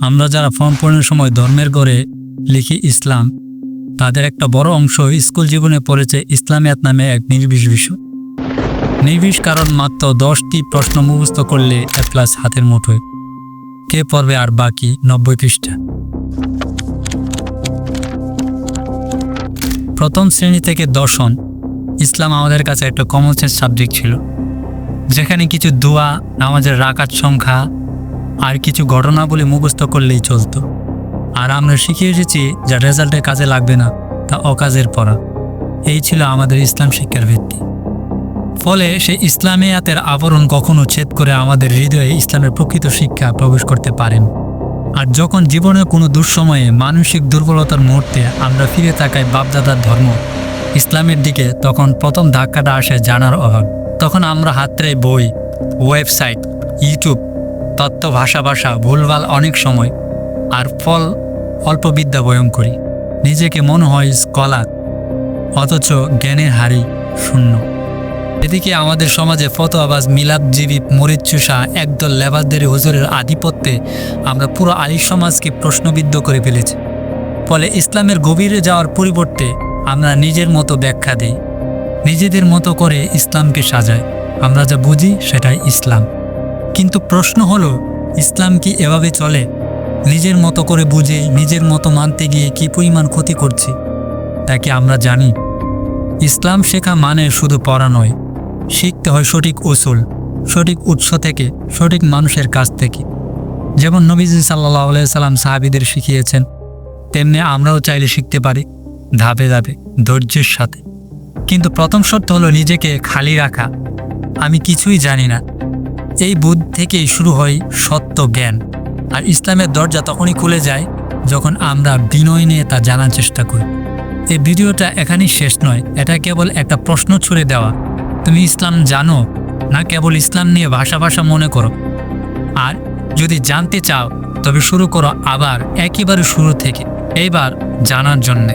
আমরা যারা ফর্ম পূরণের সময় ধর্মের ঘরে লিখি ইসলাম, তাদের একটা বড় অংশ স্কুল জীবনে পড়েছে ইসলামিয়াত নামে এক নির্বিষ বিষয়। নির্বিষ কারণ মাত্র 10টি প্রশ্ন মুখস্থ করলে A+ হাতের মুঠোয়। কে পড়বে আর বাকি 90 পৃষ্ঠা? প্রথম শ্রেণী থেকে দর্শন, ইসলাম আমাদের কাছে একটা কমন সেন্স সাবজেক্ট ছিল, যেখানে কিছু দোয়া, নামাজের রাকাত সংখ্যা আর কিছু ঘটনাবলী মুখস্থ করলেই চলতো। আর আমরা শিখে এসেছি যা রেজাল্টে কাজে লাগবে না, তা অকাজের পড়া। এই ছিল আমাদের ইসলাম শিক্ষার ভিত্তি। ফলে সেই ইসলামিয়াতের আবরণ কখনো ছেদ করে আমাদের হৃদয়ে ইসলামের প্রকৃত শিক্ষা প্রবেশ করতে পারেন। আর যখন জীবনের কোনো দুঃসময়ে, মানসিক দুর্বলতার মুহূর্তে আমরা ফিরে তাকাই বাপদাদার ধর্ম ইসলামের দিকে, তখন প্রথম ধাক্কাটা আসে জানার অভাব। তখন আমরা হাতড়ে বই, ওয়েবসাইট, ইউটিউব, তত্ত্ব, ভাষা ভুলভাল অনেক সময়, আর ফল অল্প বিদ্যা বয়ন করি। নিজেকে মনে হয় স্কলার, অথচ জ্ঞানের হারই শূন্য। এদিকে আমাদের সমাজে ফতোয়াবাজ, মিলাদজীবী, মরিচচুষা একদল লেবাসদারি হুজুরের আধিপত্যে আমরা পুরো আলিম সমাজকে প্রশ্নবিদ্ধ করে ফেলেছি। ফলে ইসলামের গভীরে যাওয়ার পরিবর্তে আমরা নিজের মতো ব্যাখ্যা দিই, নিজেদের মতো করে ইসলামকে সাজাই। আমরা যা বুঝি সেটাই ইসলাম। কিন্তু প্রশ্ন হলো, ইসলাম কি এভাবে চলে? নিজের মতো করে বুঝে নিজের মতো মানতে গিয়ে কি পরিমাণ ক্ষতি করছি তা কি আমরা জানি? ইসলাম শেখা মানে শুধু পড়া নয়, শিখতে হয় সঠিক উসুল, সঠিক উৎস থেকে, সঠিক মানুষের কাছ থেকে। যেমন নবীজি সাল্লাল্লাহু আলাইহি সাল্লাম সাহাবীদের শিখিয়েছেন, তেমনি আমরাও চাইলে শিখতে পারি, ধাপে ধাপে, ধৈর্যের সাথে। কিন্তু প্রথম শর্ত হলো নিজেকে খালি রাখা। আমি কিছুই জানি না, এই বোধ থেকেই শুরু হয় সত্য জ্ঞান। আর ইসলামের দরজা তখনই খুলে যায় যখন আমরা বিনয় নিয়ে তা জানার চেষ্টা করি। এই ভিডিওটা এখানেই শেষ নয়, এটা কেবল একটা প্রশ্ন ছুড়ে দেওয়া। তুমি ইসলাম জানো, না কেবল ইসলাম নিয়ে ভাষা মনে করো? আর যদি জানতে চাও, তবে শুরু করো আবার একেবারে শুরু থেকে, এইবার জানার জন্যে।